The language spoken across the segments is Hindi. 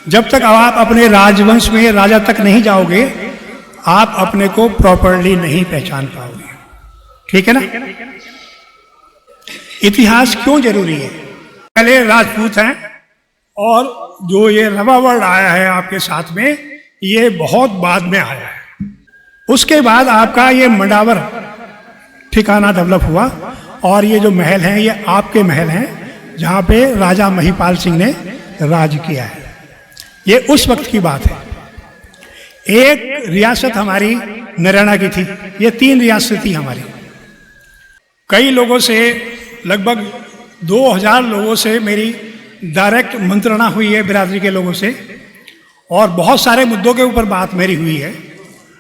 जब तक आप अपने राजवंश में राजा तक नहीं जाओगे, आप अपने को प्रॉपरली नहीं पहचान पाओगे। ठीक है ना? इतिहास क्यों जरूरी है? पहले राजपूत हैं, और जो ये रवा वर्ड आया है आपके साथ में, ये बहुत बाद में आया है। उसके बाद आपका ये मंडावर ठिकाना डेवलप हुआ, और ये जो महल हैं ये आपके महल हैं, जहाँ पे राजा महिपाल सिंह ने राज किया है। ये उस वक्त की बात है। एक रियासत हमारी नरैना की थी, ये 3 रियासत थी हमारी। कई लोगों से, लगभग 2000 लोगों से मेरी डायरेक्ट मंत्रणा हुई है, बिरादरी के लोगों से, और बहुत सारे मुद्दों के ऊपर बात मेरी हुई है।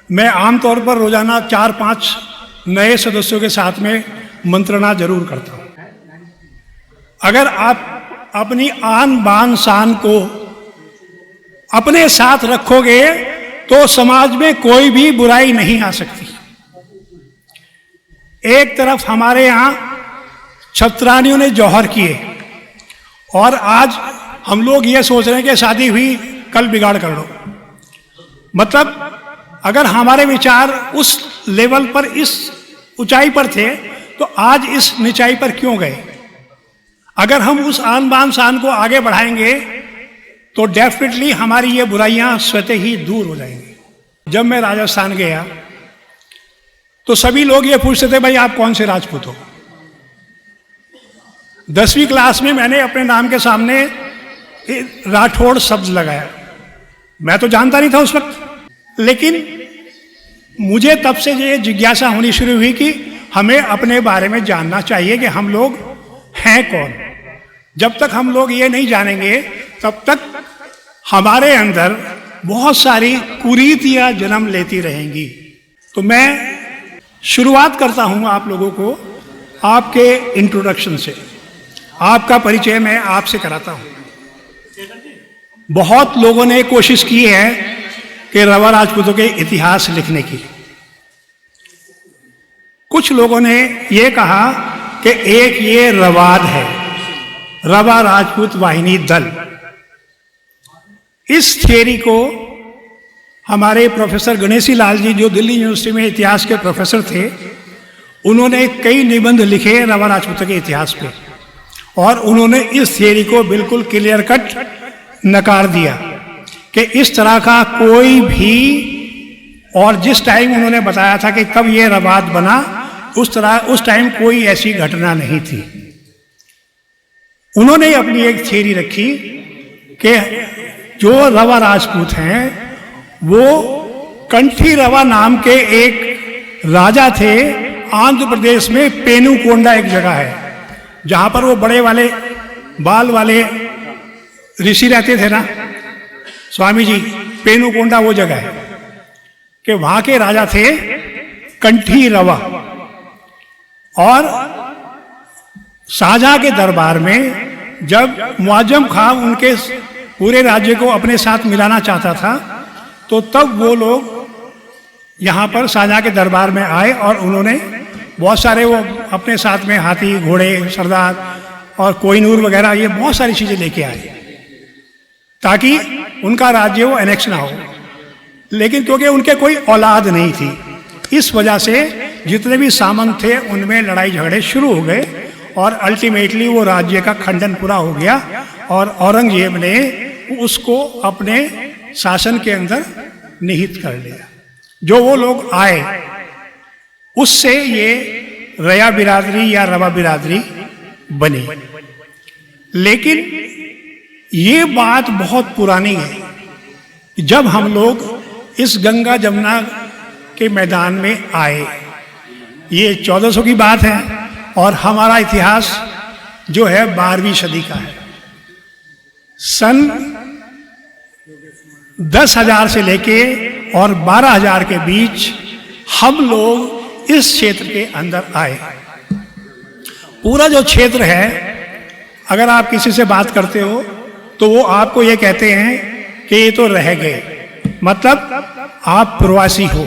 मैं आमतौर पर रोजाना 4-5 नए सदस्यों के साथ में मंत्रणा जरूर करता हूँ। अगर आप अपनी आन बान शान को अपने साथ रखोगे तो समाज में कोई भी बुराई नहीं आ सकती। एक तरफ हमारे यहाँ छत्रानियों ने जौहर किए, और आज हम लोग ये सोच रहे हैं कि शादी हुई कल बिगाड़ कर लो। मतलब अगर हमारे विचार उस लेवल पर, इस ऊंचाई पर थे, तो आज इस निचाई पर क्यों गए? अगर हम उस आन बान शान को आगे बढ़ाएंगे तो डेफिनेटली हमारी ये बुराइयां स्वतः ही दूर हो जाएंगी। जब मैं राजस्थान गया तो सभी लोग ये पूछते थे, भाई आप कौन से राजपूत हो? 10वीं क्लास में मैंने अपने नाम के सामने राठौड़ शब्द लगाया। मैं तो जानता नहीं था उस वक्त, लेकिन मुझे तब से ये जिज्ञासा होनी शुरू हुई कि हमें अपने बारे में जानना चाहिए कि हम लोग हैं कौन। जब तक हम लोग ये नहीं जानेंगे, तब तक हमारे अंदर बहुत सारी कुरीतियां जन्म लेती रहेंगी। तो मैं शुरुआत करता हूं आप लोगों को आपके इंट्रोडक्शन से। आपका परिचय मैं आपसे कराता हूं। बहुत लोगों ने कोशिश की है कि रवा राजपूतों के इतिहास लिखने की। कुछ लोगों ने यह कहा कि एक ये रवाद है, रवा राजपूत वाहिनी दल। इस थियरी को हमारे प्रोफेसर गणेशी लाल जी, जो दिल्ली यूनिवर्सिटी में इतिहास के प्रोफेसर थे, उन्होंने कई निबंध लिखे रवा राजपूतों के इतिहास पे, और उन्होंने इस थियरी को बिल्कुल क्लियर कट नकार दिया कि इस तरह का कोई भी, और जिस टाइम उन्होंने बताया था कि कब ये रवाद बना, उस टाइम कोई ऐसी घटना नहीं थी। उन्होंने अपनी एक थियरी रखी कि जो रवा राजपूत हैं वो कंठी रवा नाम के एक राजा थे। आंध्र प्रदेश में पेनुकोंडा एक जगह है, जहां पर वो बड़े वाले बाल वाले ऋषि रहते थे ना, स्वामी जी, पेनुकोंडा वो जगह है कि वहां के राजा थे कंठी रवा। और शाहजहां के दरबार में जब मुआज्जम खां उनके पूरे राज्य को अपने साथ मिलाना चाहता था, तो तब वो लोग यहाँ पर शाहजहां के दरबार में आए, और उन्होंने बहुत सारे, वो अपने साथ में हाथी, घोड़े, सरदार और कोहिनूर वगैरह, ये बहुत सारी चीजें लेके आए ताकि उनका राज्य वो एनेक्स ना हो। लेकिन क्योंकि उनके कोई औलाद नहीं थी, इस वजह से जितने भी सामंत थे उनमें लड़ाई झगड़े शुरू हो गए, और अल्टीमेटली वो राज्य का खंडन पूरा हो गया, और औरंगजेब ने उसको अपने शासन के अंदर निहित कर लिया। जो वो लोग आए, उससे ये रया बिरादरी या रवा बिरादरी बनी। लेकिन ये बात बहुत पुरानी है। जब हम लोग इस गंगा जमुना के मैदान में आए, ये 1400 की बात है, और हमारा इतिहास जो है 12वीं सदी का है। सन 10,000 से लेके और 12,000 के बीच हम लोग इस क्षेत्र के अंदर आए। पूरा जो क्षेत्र है, अगर आप किसी से बात करते हो तो वो आपको ये कहते हैं कि ये तो रह गए, मतलब आप प्रवासी हो,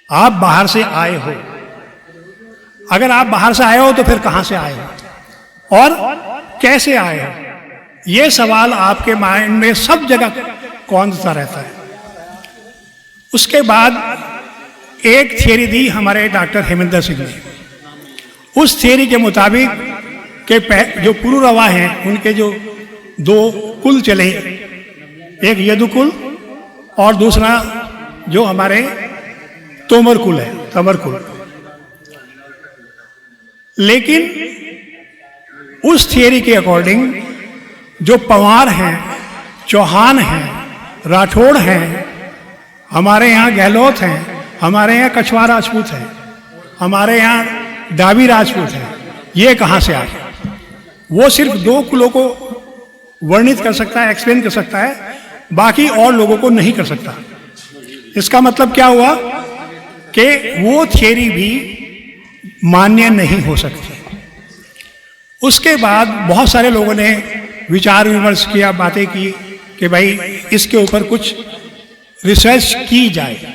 आप बाहर से आए हो। अगर आप बाहर से आए हो तो फिर कहां से आए हो और कैसे आए हो, ये सवाल आपके माइंड में सब जगह कौंधता रहता है। उसके बाद एक थियरी दी हमारे डॉक्टर हेमेंद्र सिंह ने। उस थियरी के मुताबिक के जो पुरुरवा हैं उनके जो दो कुल चले, एक यदुकुल और दूसरा जो हमारे तोमर कुल है, तमर कुल। लेकिन उस थियरी के अकॉर्डिंग जो पवार हैं, चौहान हैं, राठौड़ हैं, हमारे यहाँ गहलोत हैं, हमारे यहाँ कछवार राजपूत हैं, हमारे यहाँ डाबी राजपूत हैं, ये कहाँ से आए? वो सिर्फ दो कुलों को वर्णित कर सकता है, एक्सप्लेन कर सकता है, बाकी और लोगों को नहीं कर सकता। इसका मतलब क्या हुआ कि वो थियरी भी मान्य नहीं हो सकती। उसके बाद बहुत सारे लोगों ने विचार विमर्श किया, बातें की कि भाई इसके ऊपर कुछ रिसर्च की जाए।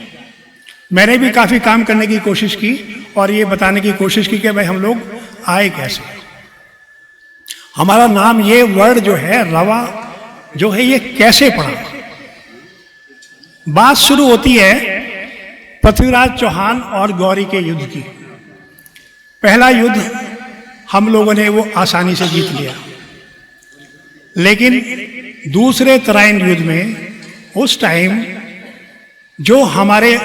मैंने भी काफ़ी काम करने की कोशिश की और ये बताने की कोशिश की कि भाई हम लोग आए कैसे। हमारा नाम, ये वर्ड जो है रवा जो है, ये कैसे पड़ा? बात शुरू होती है पृथ्वीराज चौहान और गौरी के युद्ध की। पहला युद्ध हम लोगों ने वो आसानी से जीत लिया, लेकिन दूसरे तराइन युद्ध में उस टाइम जो हमारे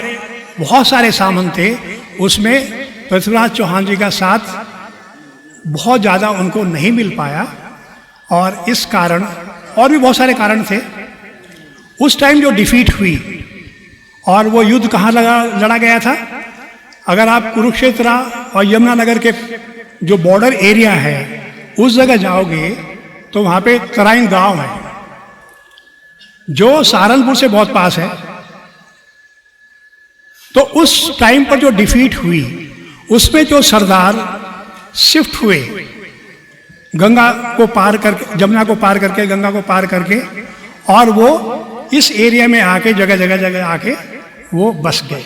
बहुत सारे सामंत थे, उसमें पृथ्वीराज चौहान जी का साथ बहुत ज़्यादा उनको नहीं मिल पाया और इस कारण, और भी बहुत सारे कारण थे। उस टाइम जो डिफीट हुई और वो युद्ध कहाँ लड़ा गया था? अगर आप कुरुक्षेत्र और यमुनानगर के जो बॉर्डर एरिया है उस जगह जाओगे तो वहाँ पे तराइन गांव है जो सहारनपुर से बहुत पास है। तो उस टाइम पर जो डिफीट हुई उसमें जो सरदार शिफ्ट हुए गंगा को पार करके, जमुना को पार करके, गंगा को पार करके, और वो इस एरिया में आके जगह आके वो बस गए।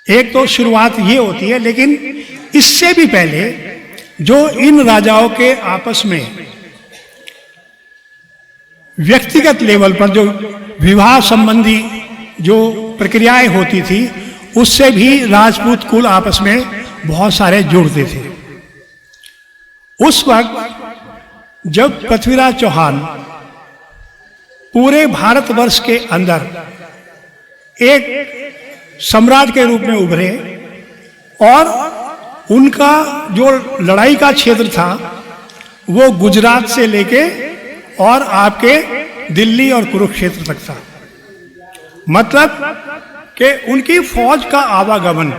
एक तो शुरुआत ये होती है, लेकिन इससे भी पहले जो इन राजाओं के आपस में व्यक्तिगत लेवल पर जो विवाह संबंधी जो प्रक्रियाएं होती थी, उससे भी राजपूत कुल आपस में बहुत सारे जुड़ते थे। उस वक्त जब पृथ्वीराज चौहान पूरे भारतवर्ष के अंदर एक सम्राट के रूप में उभरे और उनका जो लड़ाई का क्षेत्र था वो गुजरात से लेके और आपके दिल्ली और कुरुक्षेत्र तक था। मतलब कि उनकी फौज का आवागमन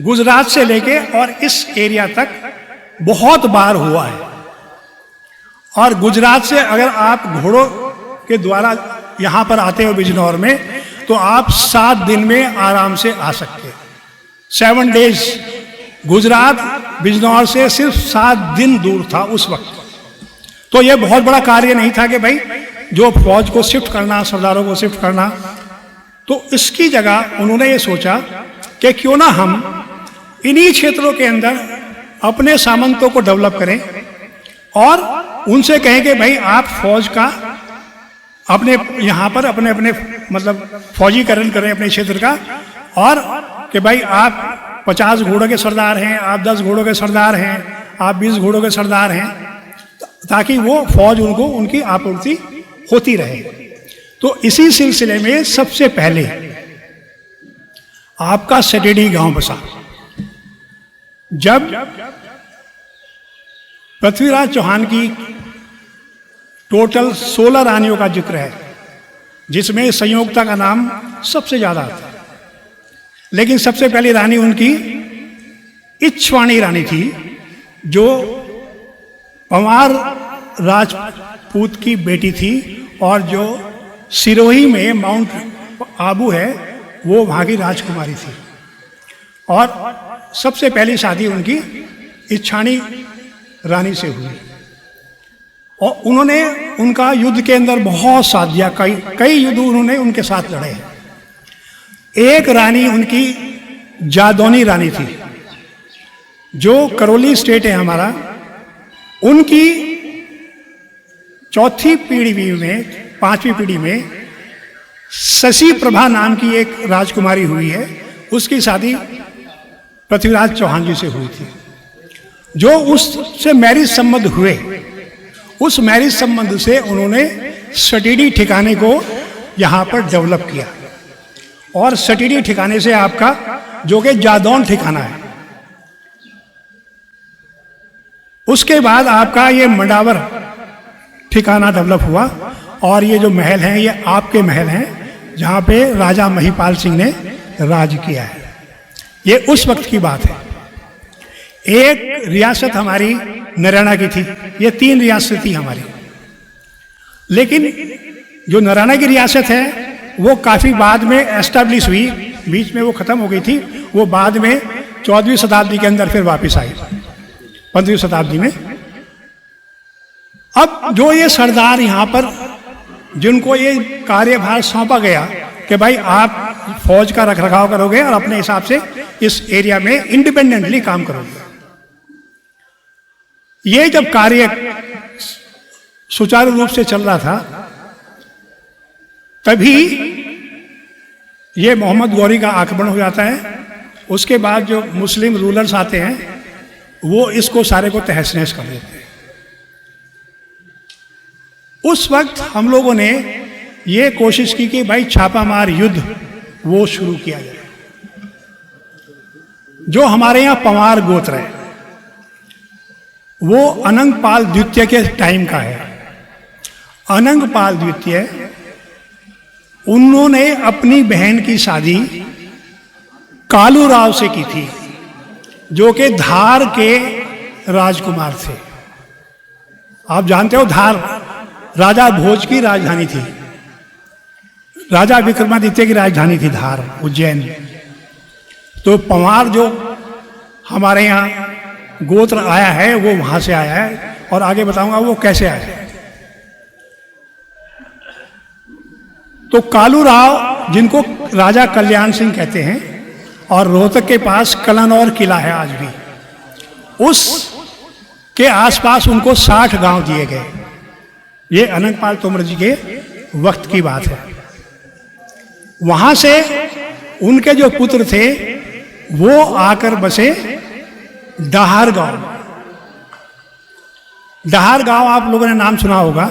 गुजरात से लेके और इस एरिया तक बहुत बार हुआ है। और गुजरात से अगर आप घोड़ों के द्वारा यहाँ पर आते हो बिजनौर में, तो आप 7 दिन में आराम से आ सकते हैं। 7 डेज गुजरात बिजनौर से सिर्फ 7 दिन दूर था उस वक्त। तो यह बहुत बड़ा कार्य नहीं था कि भाई जो फौज को शिफ्ट करना, सरदारों को शिफ्ट करना। तो इसकी जगह उन्होंने ये सोचा कि क्यों ना हम इन्हीं क्षेत्रों के अंदर अपने सामंतों को डेवलप करें और उनसे कहें कि भाई आप फौज का अपने यहाँ पर अपने अपने मतलब फौजीकरण करें अपने क्षेत्र का, और कि भाई आप 50 घोड़ों के सरदार हैं, आप 10 घोड़ों के सरदार हैं, आप 20 घोड़ों के सरदार हैं, ताकि वो फौज उनको उनकी आपूर्ति होती रहे। तो इसी सिलसिले में सबसे पहले आपका सटेडी गांव बसा। जब पृथ्वीराज चौहान की टोटल 16 रानियों का जिक्र है, जिसमें संयोगता का नाम सबसे ज्यादा आता है, लेकिन सबसे पहली रानी उनकी इच्छवाणी रानी थी, जो पंवार राजपूत की बेटी थी और जो सिरोही में माउंट आबू है वो वहाँ की राजकुमारी थी। और सबसे पहली शादी उनकी इच्छाणी रानी से हुई और उन्होंने उनका युद्ध के अंदर बहुत साथ दिया। कई युद्ध उन्होंने उनके साथ लड़े हैं। एक रानी उनकी जादौनी रानी थी, जो करौली स्टेट है हमारा, उनकी चौथी पीढ़ी में, पांचवी पीढ़ी में शशि प्रभा नाम की एक राजकुमारी हुई है। उसकी शादी पृथ्वीराज चौहान जी से हुई थी। जो उससे मैरिज संबंध हुए, उस मैरिज संबंध से उन्होंने सटीडी ठिकाने को यहां पर डेवलप किया। और सटीडी ठिकाने से आपका जो कि जादौन ठिकाना है, उसके बाद आपका ये मंडावर ठिकाना डेवलप हुआ। और ये जो महल हैं ये आपके महल हैं, जहां पे राजा महिपाल सिंह ने राज किया है। ये उस वक्त की बात है। एक रियासत हमारी नरैना की थी, ये 3 रियासत थी हमारी। लेकिन जो नरैना की रियासत है वो काफी बाद में एस्टैब्लिश हुई, बीच में वो खत्म हो गई थी। वो बाद में 14वीं शताब्दी के अंदर फिर वापस आई, 15वीं शताब्दी में। अब जो ये सरदार यहाँ पर जिनको ये कार्यभार सौंपा गया कि भाई आप फौज का रखरखाव करोगे और अपने हिसाब से इस एरिया में इंडिपेंडेंटली काम करोगे, ये जब कार्य सुचारू रूप से चल रहा था, तभी ये मोहम्मद गौरी का आक्रमण हो जाता है। उसके बाद जो मुस्लिम रूलर्स आते हैं वो इसको सारे को तहस नहस कर देते हैं। उस वक्त हम लोगों ने ये कोशिश की कि भाई छापामार युद्ध वो शुरू किया जाए। जो हमारे यहाँ पंवार गोत्र है वो अनंगपाल द्वितीय के टाइम का है। अनंगपाल द्वितीय, उन्होंने अपनी बहन की शादी कालूराव से की थी, जो कि धार के राजकुमार थे। आप जानते हो धार राजा भोज की राजधानी थी, राजा विक्रमादित्य की राजधानी थी धार, उज्जैन। तो पंवार जो हमारे यहाँ गोत्र आया है वो वहां से आया है, और आगे बताऊंगा वो कैसे आया है। तो कालूराव, जिनको राजा कल्याण सिंह कहते हैं, और रोहतक के पास कलानौर किला है आज भी, उस के आसपास उनको 60 गांव दिए गए। ये अनंगपाल तोमर जी के वक्त की बात है। वहां से उनके जो पुत्र थे वो आकर बसे डहार गांव। डहार गांव आप लोगों ने नाम सुना होगा,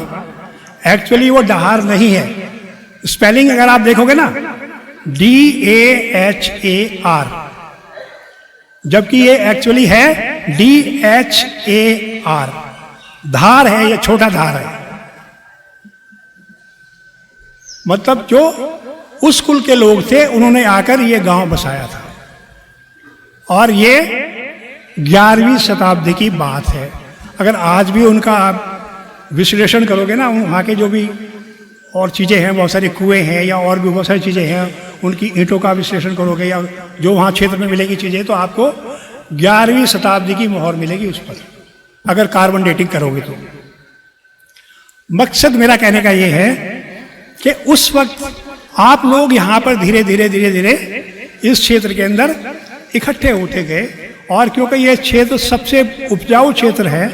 एक्चुअली वो डहार नहीं है। स्पेलिंग अगर आप देखोगे ना, DAHAR, जबकि ये एक्चुअली है DHAR। धार है, ये छोटा धार है। मतलब जो उस कुल के लोग थे उन्होंने आकर ये गांव बसाया था। और ये 11वीं शताब्दी की बात है। अगर आज भी उनका आप विश्लेषण करोगे ना, वहाँ के जो भी और चीज़ें हैं, बहुत सारे कुएं हैं या और भी बहुत सारी चीज़ें हैं, उनकी ईंटों का विश्लेषण करोगे या जो वहाँ क्षेत्र में मिलेगी चीज़ें, तो आपको 11वीं शताब्दी की मोहर मिलेगी उस पर, अगर कार्बन डेटिंग करोगे तो। मकसद मेरा कहने का ये है कि उस वक्त आप लोग यहाँ पर धीरे धीरे धीरे धीरे इस क्षेत्र के अंदर इकट्ठे होते गए। और क्योंकि ये क्षेत्र सबसे उपजाऊ क्षेत्र है,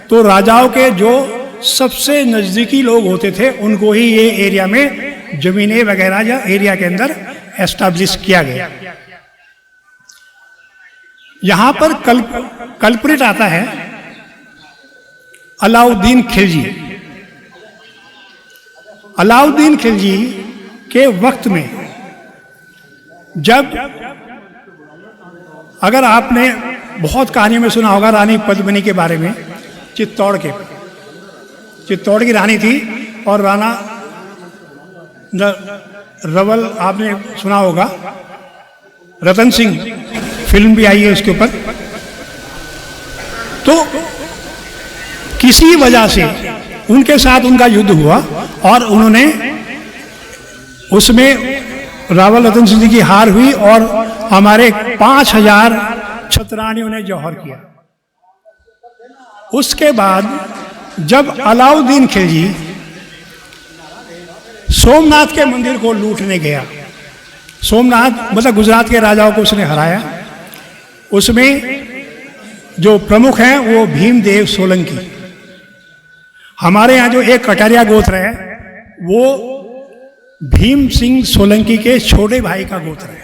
तो राजाओं के जो सबसे नज़दीकी लोग होते थे उनको ही ये एरिया में जमीनें वगैरह या एरिया के अंदर एस्टैब्लिश किया गया। यहाँ पर कल्प्रिट आता है अलाउद्दीन खिलजी। अलाउद्दीन खिलजी के वक्त में, जब, अगर आपने बहुत कहानियों में सुना होगा रानी पद्मिनी के बारे में, चित्तौड़ की रानी थी, और राणा रवल आपने सुना होगा, रतन सिंह फिल्म भी आई है उसके ऊपर। तो किसी वजह से उनके साथ उनका युद्ध हुआ और उन्होंने उसमें रावल रतन सिंह जी की हार हुई और हमारे 5000 छत्रानियों ने जौहर किया। उसके बाद जब अलाउद्दीन खिलजी सोमनाथ के मंदिर को लूटने गया, सोमनाथ मतलब गुजरात के राजाओं को उसने हराया, उसमें जो प्रमुख हैं वो भीमदेव सोलंकी। हमारे यहाँ जो एक कटारिया गोत्र है वो भीम सिंह सोलंकी के छोटे भाई का गोत्र है।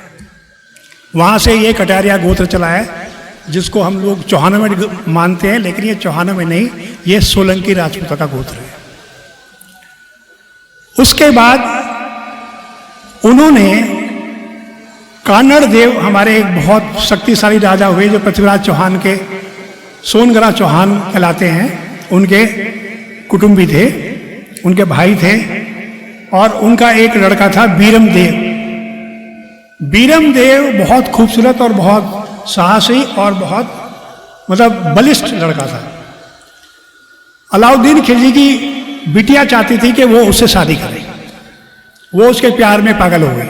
वहाँ से ये कटारिया गोत्र चला है, जिसको हम लोग चौहानों में मानते हैं, लेकिन ये चौहानों में नहीं, ये सोलंकी राजपूतों का गोत्र है। उसके बाद उन्होंने कान्हड़ देव, हमारे एक बहुत शक्तिशाली राजा हुए जो पृथ्वीराज चौहान के सोनगरा चौहान कहलाते हैं, उनके कुटुंबी थे, उनके भाई थे, और उनका एक लड़का था बीरम देव। बीरम देव बहुत खूबसूरत और बहुत साहसी और बहुत बलिष्ठ लड़का था। अलाउद्दीन खिलजी की बिटिया चाहती थी कि वो उससे शादी करे, वो उसके प्यार में पागल हो गई।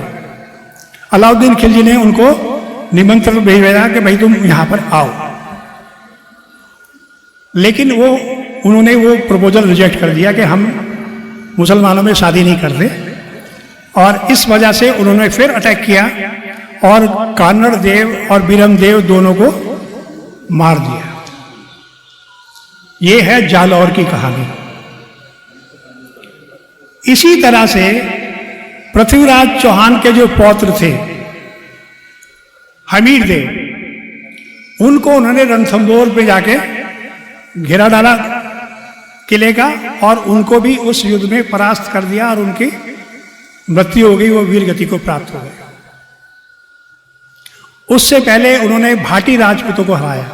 अलाउद्दीन खिलजी ने उनको निमंत्रण भेजा कि भाई तुम यहां पर आओ, लेकिन उन्होंने वो प्रपोजल रिजेक्ट कर दिया कि हम मुसलमानों में शादी नहीं करते, और इस वजह से उन्होंने फिर अटैक किया और कान्हड़ देव और बीरम देव दोनों को मार दिया। ये है जालौर की कहानी। इसी तरह से पृथ्वीराज चौहान के जो पौत्र थे हमीर देव, उनको उन्होंने रणथंभौर पे जाके घेरा डाला किले का, और उनको भी उस युद्ध में परास्त कर दिया और उनकी मृत्यु हो गई, वो वीर गति को प्राप्त हो गए। उससे पहले उन्होंने भाटी राजपूतों को हराया,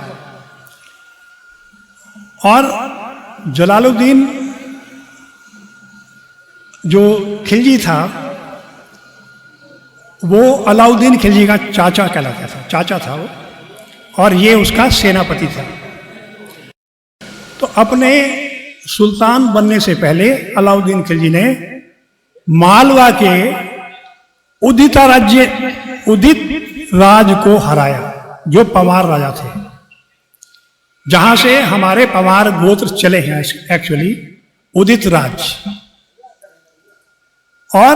और जलालुद्दीन जो खिलजी था वो अलाउद्दीन खिलजी का चाचा कहलाता था, चाचा था वो, और ये उसका सेनापति था। तो अपने सुल्तान बनने से पहले अलाउद्दीन खिलजी ने मालवा के उदित राज को हराया, जो पवार राजा थे, जहां से हमारे पवार गोत्र चले हैं एक्चुअली, उदित राज। और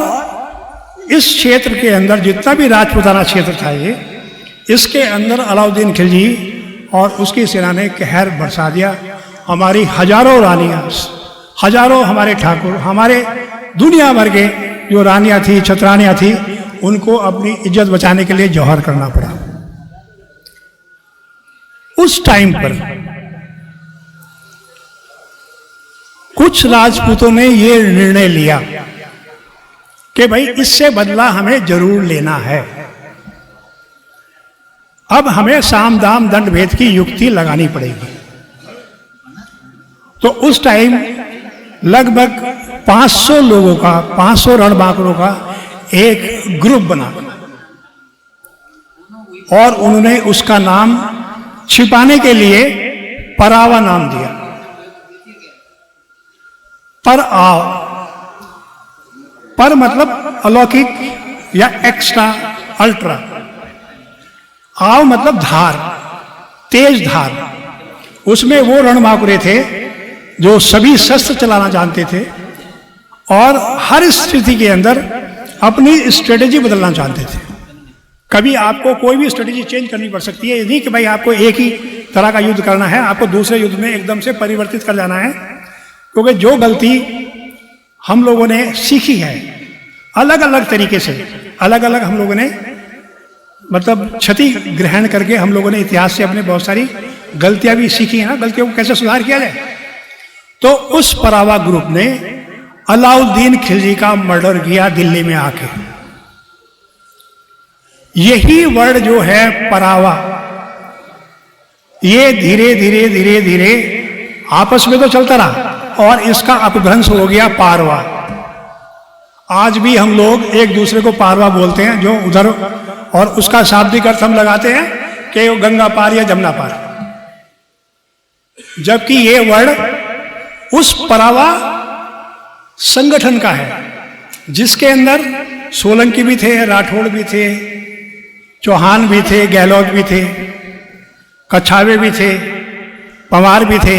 इस क्षेत्र के अंदर जितना भी राजपूताना क्षेत्र था इसके अंदर अलाउद्दीन खिलजी और उसकी सेना ने कहर बरसा दिया। हमारी हजारों रानियां, हजारों हमारे ठाकुर, हमारे दुनिया भर के जो रानियां थी, छत्रानियां थी, उनको अपनी इज्जत बचाने के लिए जौहर करना पड़ा। उस टाइम पर कुछ राजपूतों ने ये निर्णय लिया कि भाई इससे बदला हमें जरूर लेना है, अब हमें साम दाम दंड भेद की युक्ति लगानी पड़ेगी। तो उस टाइम लगभग 500 लोगों का, 500 रणबांकुरों का एक ग्रुप बना, और उन्होंने उसका नाम छिपाने के लिए परावा नाम दिया। पर आओ, पर मतलब अलौकिक या एक्स्ट्रा, अल्ट्रा। आओ मतलब धार, तेज धार। उसमें वो रणबांकुरे थे जो सभी शस्त्र चलाना जानते थे और हर स्थिति के अंदर अपनी स्ट्रेटेजी बदलना जानते थे। कभी आपको कोई भी स्ट्रेटेजी चेंज करनी पड़ सकती है, ये नहीं कि भाई आपको एक ही तरह का युद्ध करना है, आपको दूसरे युद्ध में एकदम से परिवर्तित कर जाना है। क्योंकि जो गलती हम लोगों ने सीखी है अलग अलग तरीके से, अलग अलग हम लोगों ने क्षति ग्रहण करके हम लोगों ने इतिहास से अपने बहुत सारी गलतियां भी सीखी है ना, गलतियों को कैसे सुधार किया जाए। तो उस परावा ग्रुप ने अलाउद्दीन खिलजी का मर्डर किया दिल्ली में आके। यही वर्ड जो है परावा, ये धीरे धीरे धीरे धीरे आपस में तो चलता रहा और इसका अपभ्रंश हो गया पारवा। आज भी हम लोग एक दूसरे को पारवा बोलते हैं, जो उधर, और उसका शाब्दिक अर्थ हम लगाते हैं कि वो गंगा पार या जमुना पार, जबकि ये वर्ड उस परावा संगठन का है जिसके अंदर सोलंकी भी थे, राठौड़ भी थे, चौहान भी थे, गहलोत भी थे, कछावे भी थे, पवार भी थे,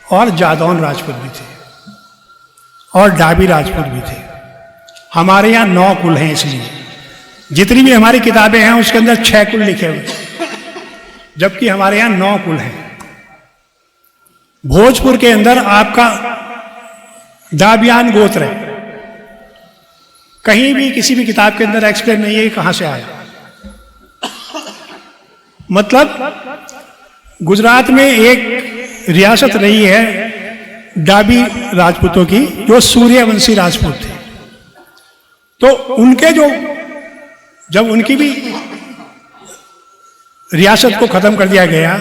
और जादौन राजपूत भी थे, और डाबी राजपूत भी थे। हमारे यहाँ 9 कुल हैं, इसलिए जितनी भी हमारी किताबें हैं उसके अंदर 6 कुल लिखे हुए, जबकि हमारे यहाँ 9 कुल हैं। भोजपुर के अंदर आपका दाबियान गोत्र है। कहीं भी किसी भी किताब के अंदर एक्सप्लेन नहीं है कि कहां से आया। मतलब गुजरात में एक रियासत रही है डाबी राजपूतों की, जो सूर्यवंशी राजपूत थे। तो उनके जो जब उनकी भी रियासत को खत्म कर दिया गया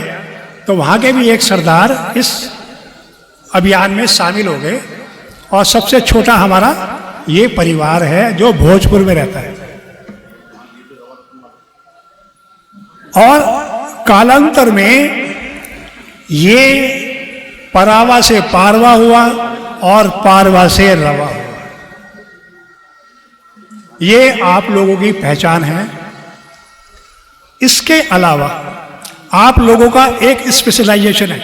तो वहां के भी एक सरदार इस अभियान में शामिल हो गए, और सबसे छोटा हमारा ये परिवार है जो भोजपुर में रहता है। और कालांतर में ये परावा से पारवा हुआ और पारवा से रवा हुआ। ये आप लोगों की पहचान है। इसके अलावा आप लोगों का एक स्पेशलाइजेशन है।